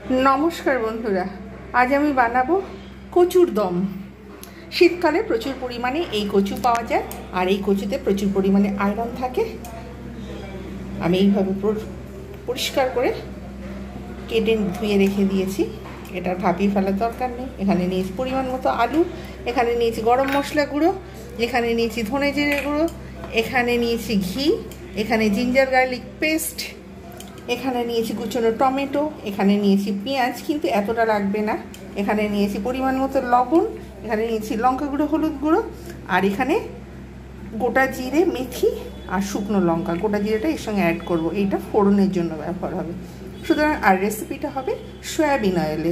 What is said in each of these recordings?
नमस्कार बंधुरा आज आमी बानाबो कचुर दम। शीतकाले प्रचुर परिमाणे এই কচু পাওয়া যায় আর এই কচুতে প্রচুর পরিমাণে আয়রন থাকে। আমি এইভাবে পরিষ্কার করে কেটে ধুয়ে রেখে দিয়েছি। এটা ভাপিয়ে ফেলার দরকার নেই। এখানে নিয়েছি পরিমাণ মতো আলু, এখানে নিয়েছি গরম মশলা গুঁড়ো, এখানে নিয়েছি ধনে জিরে গুঁড়ো, এখানে নিয়েছি ঘি, এখানে জিঞ্জার গার্লিক পেস্ট, এখানে নিয়েছি কুচনো টমেটো, এখানে নিয়েছি পেঁয়াজ কিন্তু এতটা লাগবে না, এখানে নিয়েছি পরিমাণ মতো লবণ, এখানে নিয়েছি লঙ্কা গুঁড়ো, হলুদ গুঁড়ো, আর এখানে গোটা জিরে, মেথি আর শুকনো লঙ্কা। গোটা জিরেটা এর সঙ্গে অ্যাড করব, এইটা ফোড়নের জন্য ব্যবহার হবে। সুতরাং আর রেসিপিটা হবে সয়াবিন অয়েলে।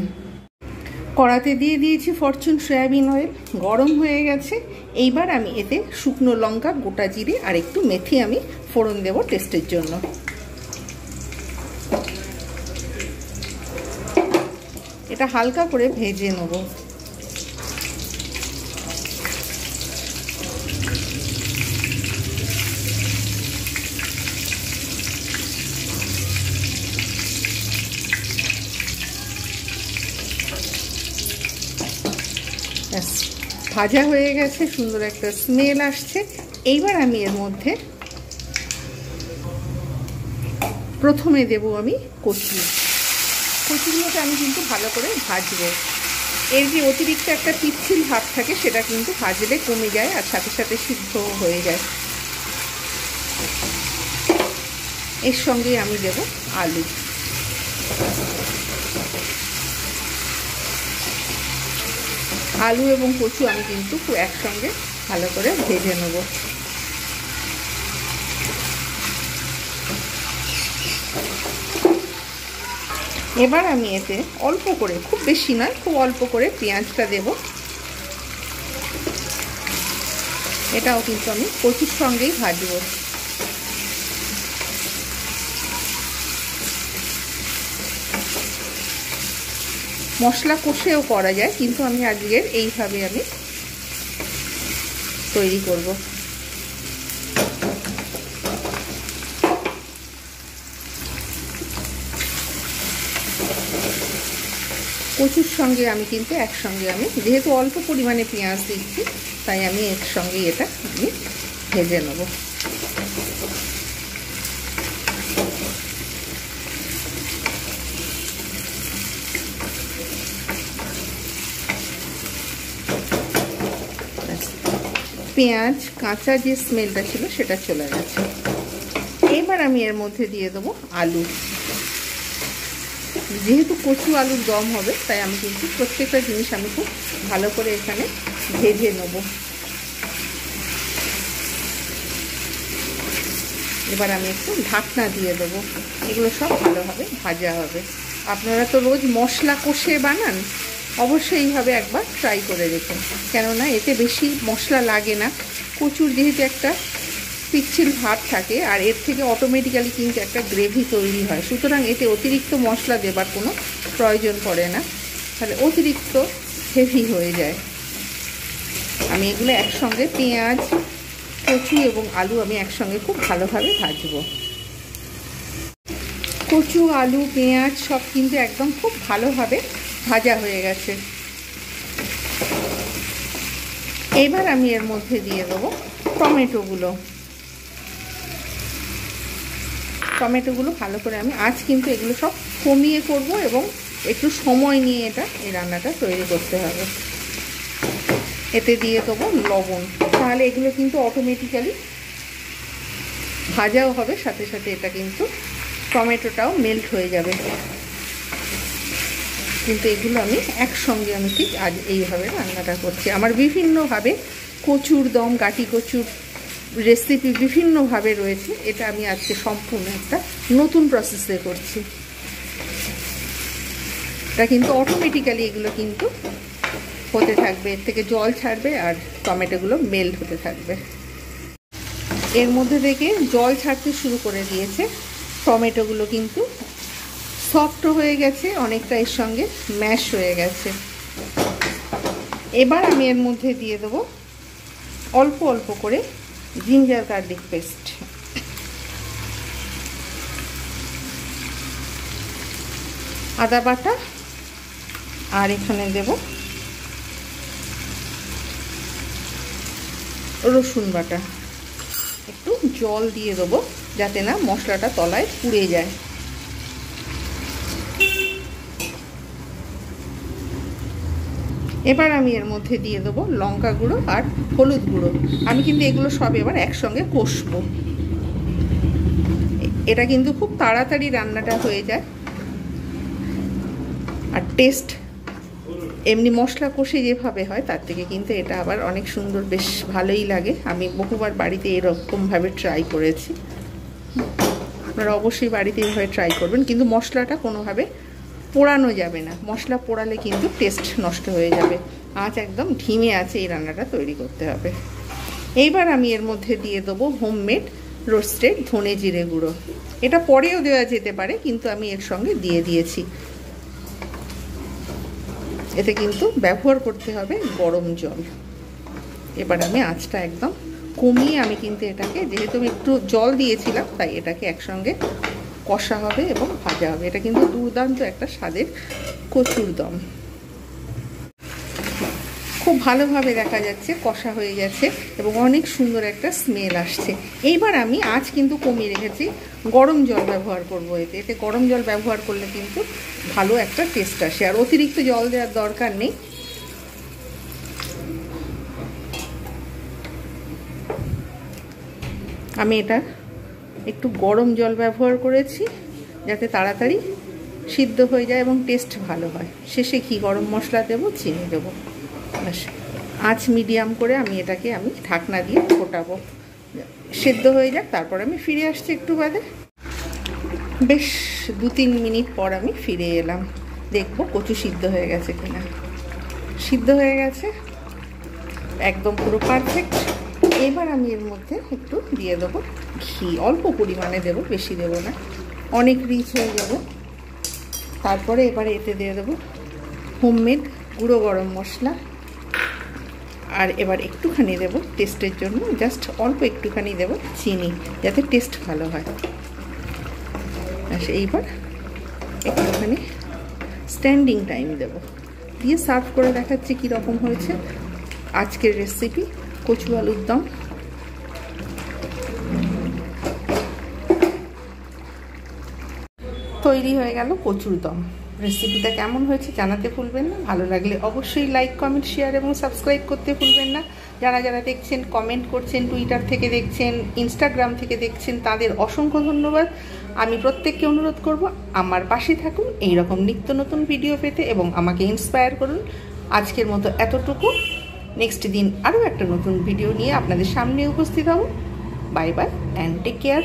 কড়াতে দিয়ে দিয়েছি ফরচুন সয়াবিন অয়েল, গরম হয়ে গেছে। এইবার আমি এতে শুকনো লঙ্কা, গোটা জিরে আর একটু মেথি আমি ফোড়ন দেব টেস্টের জন্য। এটা হালকা করে ভেজে নেব। ভাজা হয়ে গেছে, সুন্দর একটা স্মেল আসছে। এইবার আমি এর মধ্যে প্রথমে দেব আমি কচুগুলোকে আমি কিন্তু ভালো করে ভাজবো। এর যে অতিরিক্ত একটা পিচ্ছিল ভাব থাকে সেটা কিন্তু ভাজলে কমে যায় আর সাথে সাথে সিদ্ধ হয়ে যায়। এর সঙ্গে আমি দেব আলু। আলু এবং কচু আমি কিন্তু একসঙ্গে ভালো করে ভেজে নেব। এবার আমি এতে অল্প করে, খুব বেশি নয়, খুব অল্প করে পেঁয়াজটা দেব। এটাও কিন্তু আমি কচুর সঙ্গেই ভাজবো। মশলা কষেও করা যায়, কিন্তু আমি আজকের এইভাবে আমি তৈরি করব। কচুর সঙ্গে আমি কিন্তু একসঙ্গে আমি যেহেতু অল্প পরিমাণে পেঁয়াজ দিচ্ছি তাই আমি একসঙ্গে এটা আমি ভেজে নেব। পেঁয়াজ কাঁচা যে স্মেলটা ছিল সেটা চলে গেছে। এবার আমি এর মধ্যে দিয়ে দেবো আলু। যেহেতু কচু আলুর দম হবে তাই আমি কিন্তু প্রত্যেকটা জিনিস আমি খুব ভালো করে এখানে ভেজে নেব। এবার আমি একটু ঢাকনা দিয়ে দেবো। এগুলো সব ভালোভাবে ভাজা হবে। আপনারা তো রোজ মশলা কষে বানান, অবশ্যই এইভাবে একবার ট্রাই করে দেখুন, কেননা এতে বেশি মশলা লাগে না। কচুর যেহেতু একটা পিচ্ছিল ভাব থাকে আর এর থেকে অটোমেটিক্যালি কিন্তু একটা গ্রেভি তৈরি হয়, সুতরাং এতে অতিরিক্ত মশলা দেবার কোনো প্রয়োজন পড়ে না, তাহলে অতিরিক্ত হেভি হয়ে যায়। আমি এগুলো একসঙ্গে পেঁয়াজ, কচু এবং আলু আমি একসঙ্গে খুব ভালোভাবে ভাজবো। কচু, আলু, পেঁয়াজ সব কিন্তু একদম খুব ভালোভাবে ভাজা হয়ে গেছে। এবার আমি এর মধ্যে দিয়ে দেবো টমেটোগুলো ভালো করে আমি আজ কিন্তু এগুলো সব কমিয়ে করব এবং একটু সময় নিয়ে এই রান্নাটা তৈরি করতে হবে। এতে দিয়ে দেবো লবণ, তাহলে এগুলো কিন্তু অটোমেটিক্যালি ভাজাও হবে, সাথে সাথে এটা কিন্তু টমেটোটাও মেল্ট হয়ে যাবে। কিন্তু এগুলো আমি একসঙ্গে আমি ঠিক আজ এইভাবে রান্নাটা করছি। আমার বিভিন্নভাবে কচুর দম, গাটি কচুর রেসিপি বিভিন্নভাবে রয়েছে, এটা আমি আজকে সম্পূর্ণ একটা নতুন প্রসেসে করছি। এটা কিন্তু অটোমেটিক্যালি এগুলো কিন্তু হতে থাকবে, এর থেকে জল ছাড়বে আর টমেটোগুলো মেল্ট হতে থাকবে। এর মধ্যে থেকে জল ছাড়তে শুরু করে দিয়েছে, টমেটোগুলো কিন্তু সফট হয়ে গেছে, অনেকটা এর সঙ্গে ম্যাশ হয়ে গেছে। এবার আমি এর মধ্যে দিয়ে দেবো অল্প অল্প করে জিঞ্জার গার্লিক পেস্ট। আদা বাটা, আর এখানে দেব রসুন বাটা। একটু জল দিয়ে দেবো যাতে না মশলাটা তলায় পুড়ে যায়। এবার আমি এর মধ্যে দিয়ে দেবো লঙ্কা গুঁড়ো আর হলুদ গুঁড়ো। আমি কিন্তু এগুলো সব এবার একসঙ্গে কষবো। এটা কিন্তু খুব তাড়াতাড়ি রান্নাটা হয়ে যায়, আর টেস্ট এমনি মশলা কষে যেভাবে হয় তার থেকে কিন্তু এটা আবার অনেক সুন্দর, বেশ ভালোই লাগে। আমি বহুবার বাড়িতে এরকমভাবে ট্রাই করেছি। আপনারা অবশ্যই বাড়িতে এইভাবে ট্রাই করবেন, কিন্তু মশলাটা কোনোভাবে পোড়ানো যাবে না। মশলা পোড়ালে কিন্তু টেস্ট নষ্ট হয়ে যাবে। আজ একদম ধিমে আছে এই রান্নাটা তৈরি করতে হবে। এইবার আমি এর মধ্যে দিয়ে দেবো হোমমেড রোস্টেড ধনে জিরে গুঁড়ো। এটা পরেও দেওয়া যেতে পারে, কিন্তু আমি এর সঙ্গে দিয়ে দিয়েছি। এতে কিন্তু ব্যবহার করতে হবে গরম জল। এবার আমি আঁচটা একদম কমিয়ে আমি কিন্তু এটাকে, যেহেতু আমি একটু জল দিয়েছিলাম, তাই এটাকে একসঙ্গে কষা হবে এবং ভাজা হবে। এটা কিন্তু দুর্দান্ত একটা স্বাদের কচুর দম। খুব ভালোভাবে দেখা যাচ্ছে কষা হয়ে গেছে এবং অনেক সুন্দর একটা স্মেল আসছে। এইবার আমি আঁচ কিন্তু কমিয়ে রেখেছি, গরম জল ব্যবহার করব এতে। এতে গরম জল ব্যবহার করলে কিন্তু ভালো একটা টেস্ট আসে, আর অতিরিক্ত জল দেওয়ার দরকার নেই। আমি এটা একটু গরম জল ব্যবহার করেছি যাতে তাড়াতাড়ি সিদ্ধ হয়ে যায় এবং টেস্ট ভালো হয়। শেষে ঘি গরম মশলা দেবো, চিনি দেবো। আঁচ মিডিয়াম করে আমি এটাকে ঢাকনা দিয়ে ফোটাবো, সেদ্ধ হয়ে যাক। তারপর আমি ফিরে আসছি একটু বাদে। বেশ 2-3 মিনিট পর আমি ফিরে এলাম। দেখবো কচু সিদ্ধ হয়ে গেছে কিনা। সিদ্ধ হয়ে গেছে, একদম পুরো পারফেক্ট। এবার আমি এর মধ্যে একটু দিয়ে দেবো ঘি, অল্প পরিমাণে দেবো, বেশি দেবো না, অনেক রিচ হয়ে যাবে। তারপরে এবারে এতে দিয়ে দেবো হোমমেড গুঁড়ো গরম মশলা, আর এবার একটুখানি দেবো টেস্টের জন্য, জাস্ট অল্প একটুখানি দেবো চিনি, যাতে টেস্ট ভালো হয়। এইবার একটুখানি স্ট্যান্ডিং টাইম দেবো, দিয়ে সার্ভ করে দেখাচ্ছি কীরকম হয়েছে আজকের রেসিপি কচু আলুর দম। তৈরি হয়ে গেল কচুর দম। রেসিপিটা কেমন হয়েছে জানাতে ভুলবেন না। ভালো লাগলে অবশ্যই লাইক, কমেন্ট, শেয়ার এবং সাবস্ক্রাইব করতে ভুলবেন না। যারা যারা দেখছেন, কমেন্ট করছেন, টুইটার থেকে দেখছেন, ইনস্টাগ্রাম থেকে দেখছেন, তাদের অসংখ্য ধন্যবাদ। আমি প্রত্যেককে অনুরোধ করব আমার পাশে থাকুন এই রকম নিত্য নতুন ভিডিও পেতে এবং আমাকে ইন্সপায়ার করুন। আজকের মতো এতটুকু। নেক্সট দিন আরও একটা নতুন ভিডিও নিয়ে আপনাদের সামনে উপস্থিত হব। Bye bye and take care.